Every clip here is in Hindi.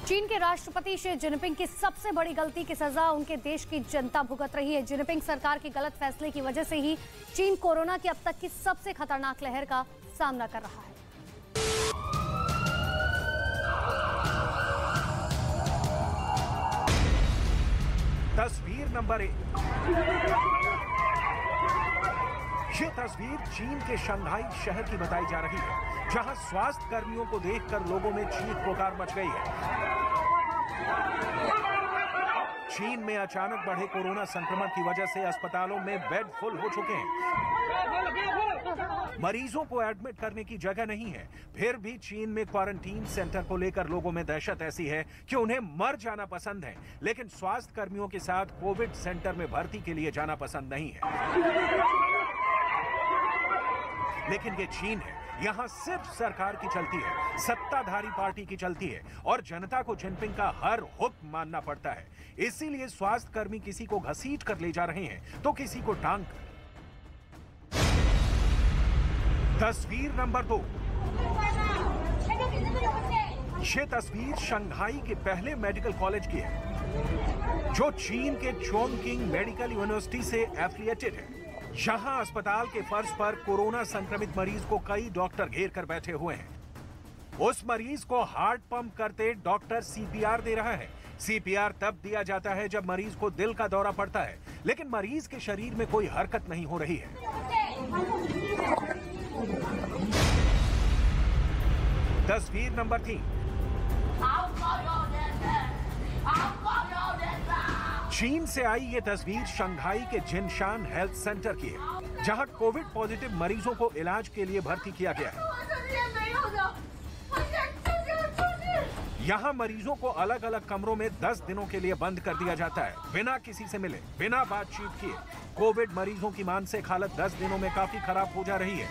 चीन के राष्ट्रपति शी जिनपिंग की सबसे बड़ी गलती की सजा उनके देश की जनता भुगत रही है। जिनपिंग सरकार के गलत फैसले की वजह से ही चीन कोरोना की अब तक की सबसे खतरनाक लहर का सामना कर रहा है। तस्वीर नंबर 1। ये तस्वीर चीन के शंघाई शहर की बताई जा रही है, जहां स्वास्थ्य कर्मियों को देखकर लोगों में चीख पुकार मच गई है। चीन में अचानक बढ़े कोरोना संक्रमण की वजह से अस्पतालों में बेड फुल हो चुके हैं। मरीजों को एडमिट करने की जगह नहीं है। फिर भी चीन में क्वारंटीन सेंटर को लेकर लोगों में दहशत ऐसी है कि उन्हें मर जाना पसंद है, लेकिन स्वास्थ्य कर्मियों के साथ कोविड सेंटर में भर्ती के लिए जाना पसंद नहीं है। लेकिन ये चीन है, यहाँ सिर्फ सरकार की चलती है, सत्ताधारी पार्टी की चलती है और जनता को जिनपिंग का हर हुक्म मानना पड़ता है। इसीलिए स्वास्थ्य कर्मी किसी को घसीट कर ले जा रहे हैं तो किसी को टांग कर। तस्वीर नंबर 2। ये तस्वीर शंघाई के पहले मेडिकल कॉलेज की है, जो चीन के चोंगकिंग मेडिकल यूनिवर्सिटी से एफिलिएटेड है। यहाँ अस्पताल के फर्श पर कोरोना संक्रमित मरीज को कई डॉक्टर घेर कर बैठे हुए हैं। उस मरीज को हार्ट पंप करते डॉक्टर सीपीआर दे रहा है। सीपीआर तब दिया जाता है जब मरीज को दिल का दौरा पड़ता है, लेकिन मरीज के शरीर में कोई हरकत नहीं हो रही है। तस्वीर नंबर 3। चीन से आई ये तस्वीर शंघाई के जिनशान हेल्थ सेंटर की है, जहां कोविड पॉजिटिव मरीजों को इलाज के लिए भर्ती किया गया है। यहाँ मरीजों को अलग अलग कमरों में 10 दिनों के लिए बंद कर दिया जाता है, बिना किसी से मिले, बिना बातचीत किए। कोविड मरीजों की मानसिक हालत 10 दिनों में काफी खराब हो जा रही है।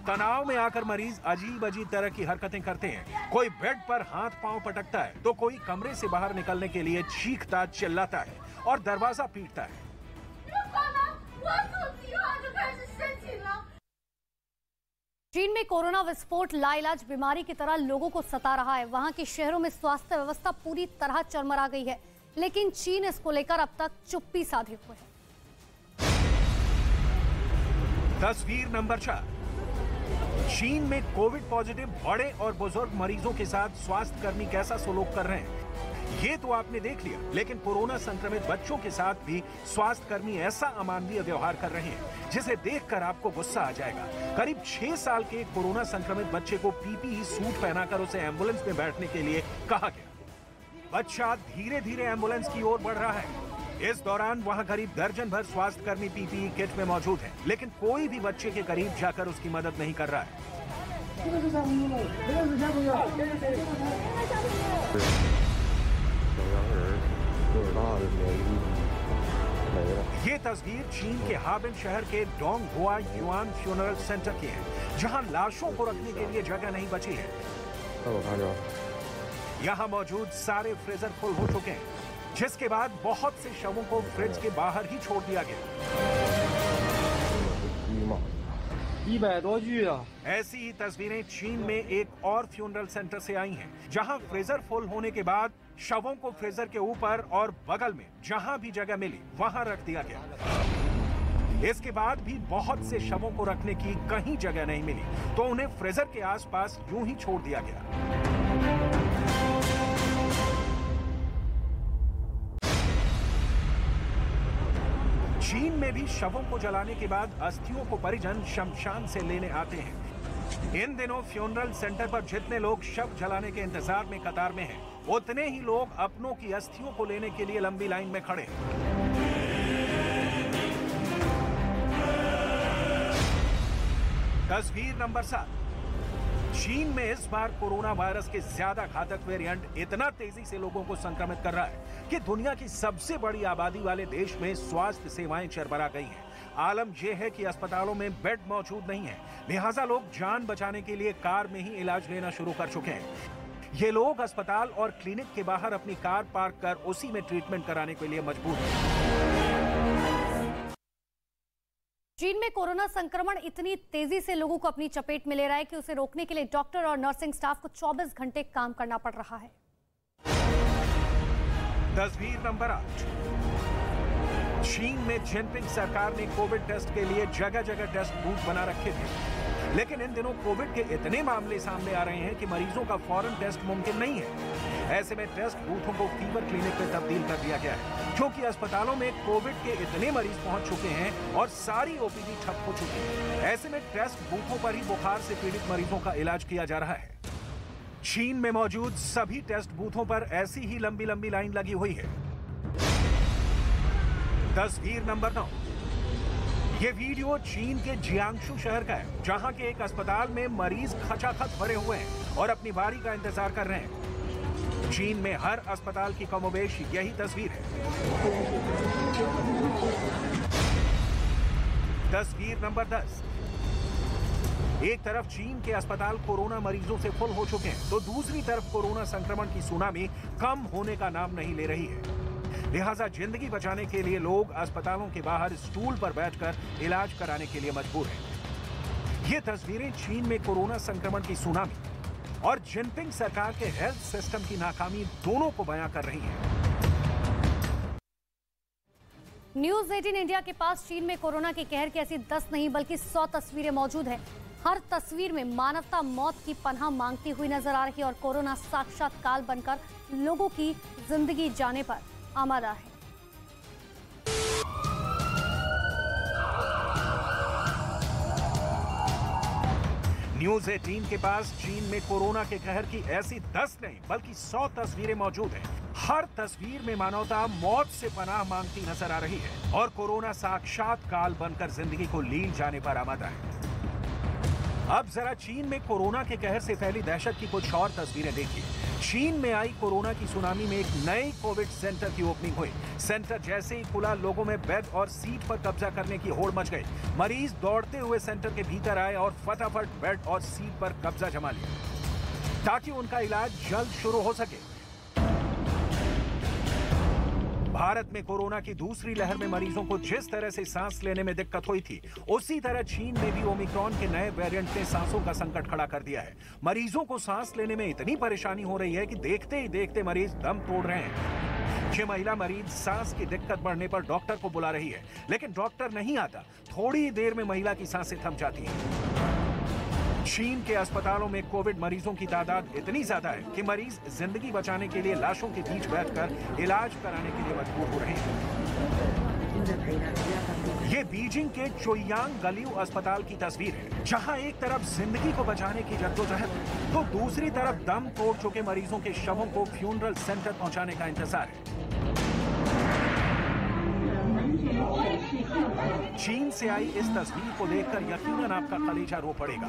तनाव में आकर मरीज अजीब अजीब तरह की हरकतें करते हैं। कोई बेड पर हाथ पांव पटकता है तो कोई कमरे से बाहर निकलने के लिए चीखता चिल्लाता है और दरवाजा पीटता है। चीन में कोरोना विस्फोट लाइलाज बीमारी की तरह लोगों को सता रहा है। वहां के शहरों में स्वास्थ्य व्यवस्था पूरी तरह चरमरा गई है, लेकिन चीन इसको लेकर अब तक चुप्पी साधे हुए है। तस्वीर नंबर 4। चीन में कोविड पॉजिटिव बड़े और बुजुर्ग मरीजों के साथ स्वास्थ्य कर्मी कैसा सलूक कर रहे हैं, ये तो आपने देख लिया, लेकिन कोरोना संक्रमित बच्चों के साथ भी स्वास्थ्य कर्मी ऐसा अमानवीय व्यवहार कर रहे हैं जिसे देखकर आपको गुस्सा आ जाएगा। करीब 6 साल के कोरोना संक्रमित बच्चे को पीपीई सूट पहनाकर उसे एम्बुलेंस में बैठने के लिए कहा गया। बच्चा धीरे धीरे एम्बुलेंस की ओर बढ़ रहा है। इस दौरान वहां करीब दर्जन भर स्वास्थ्य कर्मी पीपीई किट में मौजूद हैं, लेकिन कोई भी बच्चे के करीब जाकर उसकी मदद नहीं कर रहा है। ये तस्वीर चीन के हाबिन शहर के डोंगहुआ युआन फ्यूनरल सेंटर की है, जहां लाशों को रखने के लिए जगह नहीं बची है। यहां मौजूद सारे फ्रीजर फुल हो चुके हैं, जिसके बाद बहुत से शवों को फ्रिज के बाहर ही छोड़ दिया गया। ऐसी ही तस्वीरें चीन में एक और फ्यूनरल सेंटर से आई हैं, जहां फ्रीजर फुल होने के बाद शवों को फ्रीजर के ऊपर और बगल में जहां भी जगह मिली वहां रख दिया गया। इसके बाद भी बहुत से शवों को रखने की कहीं जगह नहीं मिली, तो उन्हें फ्रीजर के आसपास यूं ही छोड़ दिया गया। चीन में भी शवों को जलाने के बाद अस्थियों को परिजन शमशान से लेने आते हैं। इन दिनों फ्यूनरल सेंटर पर जितने लोग शव जलाने के इंतजार में कतार में हैं, उतने ही लोग अपनों की अस्थियों को लेने के लिए लंबी लाइन में खड़े हैं। तस्वीर नंबर 7। चीन में इस बार कोरोना वायरस के ज्यादा घातक वेरिएंट इतना तेजी से लोगों को संक्रमित कर रहा है कि दुनिया की सबसे बड़ी आबादी वाले देश में स्वास्थ्य सेवाएं चरमरा गई हैं। आलम यह है कि अस्पतालों में बेड मौजूद नहीं है, लिहाजा लोग जान बचाने के लिए कार में ही इलाज लेना शुरू कर चुके हैं। ये लोग अस्पताल और क्लिनिक के बाहर अपनी कार पार्क कर उसी में ट्रीटमेंट कराने के लिए मजबूर हैं। चीन में कोरोना संक्रमण इतनी तेजी से लोगों को अपनी चपेट में ले रहा है कि उसे रोकने के लिए डॉक्टर और नर्सिंग स्टाफ को 24 घंटे काम करना पड़ रहा है। तस्वीर नंबर 8। चीन में जिनपिंग सरकार ने कोविड टेस्ट के लिए जगह जगह टेस्ट बूथ बना रखे थे, लेकिन इन दिनों कोविड के इतने मामले सामने आ रहे हैं कि मरीजों का फौरन टेस्ट मुमकिन नहीं है। ऐसे में टेस्ट बूथों को फीवर क्लिनिक में तब्दील कर दिया गया है, क्योंकि अस्पतालों में कोविड के इतने मरीज पहुंच चुके हैं और सारी ओपीडी ठप हो चुकी है। ऐसे में टेस्ट बूथों पर ही बुखार से पीड़ित मरीजों का इलाज किया जा रहा है। चीन में मौजूद सभी टेस्ट बूथों पर ऐसी ही लंबी लंबी लाइन लगी हुई है। तस्वीर नंबर 9। ये वीडियो चीन के जियांगशु शहर का है, जहां के एक अस्पताल में मरीज खचाखच भरे हुए हैं और अपनी बारी का इंतजार कर रहे हैं। चीन में हर अस्पताल की कमोबेश यही तस्वीर है। तस्वीर नंबर 10। एक तरफ चीन के अस्पताल कोरोना मरीजों से फुल हो चुके हैं, तो दूसरी तरफ कोरोना संक्रमण की सुनामी कम होने का नाम नहीं ले रही है। लिहाजा जिंदगी बचाने के लिए लोग अस्पतालों के बाहर स्टूल पर बैठकर इलाज कराने के लिए मजबूर हैं। ये तस्वीरें चीन में कोरोना संक्रमण की सुनामी और जिनपिंग सरकार के हेल्थ सिस्टम की नाकामी दोनों को बयां कर रही हैं। न्यूज 18 इंडिया के पास चीन में कोरोना के कहर की ऐसी 10 नहीं बल्कि 100 तस्वीरें मौजूद हैं। हर तस्वीर में मानवता मौत की पनाह मांगती हुई नजर आ रही है और कोरोना साक्षात काल बनकर लोगों की जिंदगी जाने पर आमादा है। न्यूज 18 के पास चीन में कोरोना के कहर की ऐसी 10 नहीं बल्कि 100 तस्वीरें मौजूद हैं। हर तस्वीर में मानवता मौत से पनाह मांगती नजर आ रही है और कोरोना साक्षात काल बनकर जिंदगी को लील जाने पर आमादा है। अब जरा चीन में कोरोना के कहर से फैली दहशत की कुछ और तस्वीरें देखिए। चीन में आई कोरोना की सुनामी में एक नए कोविड सेंटर की ओपनिंग हुई। सेंटर जैसे ही खुला, लोगों में बेड और सीट पर कब्जा करने की होड़ मच गई। मरीज दौड़ते हुए सेंटर के भीतर आए और फटाफट बेड और सीट पर कब्जा जमा लिया ताकि उनका इलाज जल्द शुरू हो सके। भारत में कोरोना की दूसरी लहर में मरीजों को जिस तरह से सांस लेने में दिक्कत हुई थी, उसी तरह चीन में भी ओमिक्रॉन के नए वेरिएंट ने सांसों का संकट खड़ा कर दिया है। मरीजों को सांस लेने में इतनी परेशानी हो रही है कि देखते ही देखते मरीज दम तोड़ रहे हैं। ये महिला मरीज सांस की दिक्कत बढ़ने पर डॉक्टर को बुला रही है, लेकिन डॉक्टर नहीं आता। थोड़ी ही देर में महिला की सांसें थम जाती हैं। चीन के अस्पतालों में कोविड मरीजों की तादाद इतनी ज्यादा है कि मरीज जिंदगी बचाने के लिए लाशों के बीच बैठकर इलाज कराने के लिए मजबूर हो रहे हैं। ये बीजिंग के चोयांग गलियू अस्पताल की तस्वीर है, जहां एक तरफ जिंदगी को बचाने की जद्दोजहद तो दूसरी तरफ दम तोड़ चुके मरीजों के शवों को फ्यूनरल सेंटर पहुंचाने का इंतजार है। चीन से आई इस तस्वीर को देखकर यकीनन आपका कलेजा रो पड़ेगा।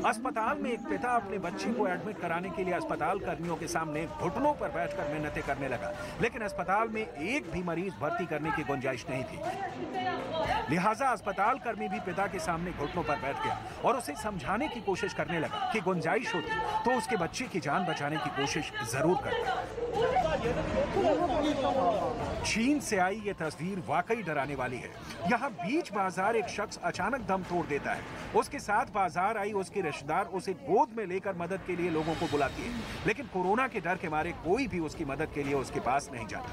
अस्पताल में एक पिता अपने बच्चे को एडमिट कराने के लिए अस्पताल कर्मियों के सामने घुटनों पर बैठकर मिन्नतें करने लगा, लेकिन अस्पताल में एक भी मरीज भर्ती करने की गुंजाइश नहीं थी। लिहाजा अस्पताल कर्मी भी पिता के सामने घुटनों पर बैठ गया और उसे समझाने की कोशिश करने लगा कि गुंजाइश होती तो उसके बच्चे की जान बचाने की कोशिश जरूर करता। चीन से आई ये तस्वीर वाकई डराने वाली है। यहाँ बीच बाजार एक शख्स अचानक दम तोड़ देता है। उसके साथ बाजार आई उसके रिश्तेदार उसे गोद में लेकर मदद के लिए लोगों को बुलाती है, लेकिन कोरोना के डर के मारे कोई भी उसकी मदद के लिए उसके पास नहीं जाता।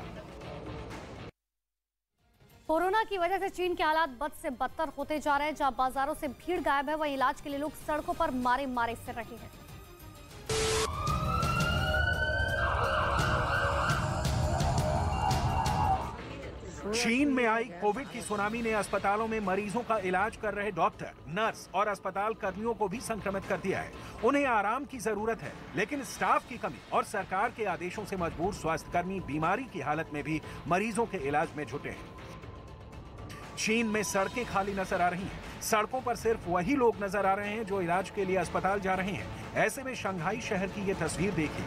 कोरोना की वजह से चीन के हालात बद से बदतर होते जा रहे हैं। जहां बाजारों से भीड़ गायब है, वहीं इलाज के लिए लोग सड़कों पर मारे मारे फिर रहे हैं। चीन में आई कोविड की सुनामी ने अस्पतालों में मरीजों का इलाज कर रहे डॉक्टर, नर्स और अस्पताल कर्मियों को भी संक्रमित कर दिया है। उन्हें आराम की जरूरत है, लेकिन स्टाफ की कमी और सरकार के आदेशों से मजबूर स्वास्थ्यकर्मी बीमारी की हालत में भी मरीजों के इलाज में जुटे हैं। चीन में सड़कें खाली नजर आ रही हैं। सड़कों पर सिर्फ वही लोग नजर आ रहे हैं जो इलाज के लिए अस्पताल जा रहे हैं। ऐसे में शंघाई शहर की ये तस्वीर देखिए।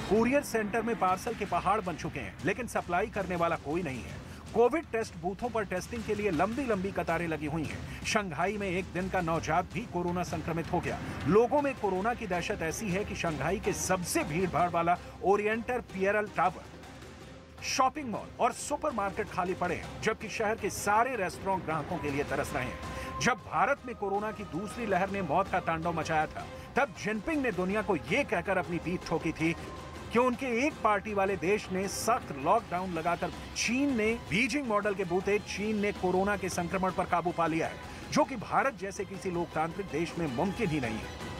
कुरियर सेंटर में पार्सल के पहाड़ बन चुके हैं, लेकिन सप्लाई करने वाला कोई नहीं है। कोविड टेस्ट बूथों पर टेस्टिंग के लिए लंबी लंबी कतारें लगी हुई हैं। शंघाई में एक दिन का नवजात भी कोरोना संक्रमित हो गया। लोगों में कोरोना की दहशत ऐसी है कि शंघाई के सबसे भीड़ भाड़ वाला oriental Pearl tower shopping mall और सुपरमार्केट खाली पड़े हैं, जबकि शहर के सारे रेस्टोरेंट ग्राहकों के लिए तरस रहे हैं। जब भारत में कोरोना की दूसरी लहर ने मौत का तांडव मचाया था, तब जिनपिंग ने दुनिया को यह कहकर अपनी पीठ ठोकी थी कि उनके एक पार्टी वाले देश ने सख्त लॉकडाउन लगाकर चीन ने बीजिंग मॉडल के बूते चीन ने कोरोना के संक्रमण पर काबू पा लिया है, जो कि भारत जैसे किसी लोकतांत्रिक देश में मुमकिन ही नहीं है।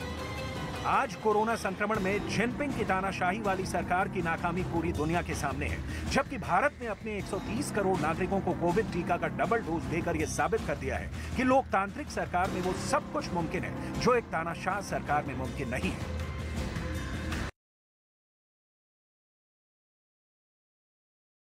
आज कोरोना संक्रमण में जिनपिंग की तानाशाही वाली सरकार की नाकामी पूरी दुनिया के सामने है, जबकि भारत ने अपने 130 करोड़ नागरिकों को कोविड टीका का डबल डोज देकर यह साबित कर दिया है कि लोकतांत्रिक सरकार में वो सब कुछ मुमकिन है जो एक तानाशाह सरकार में मुमकिन नहीं है।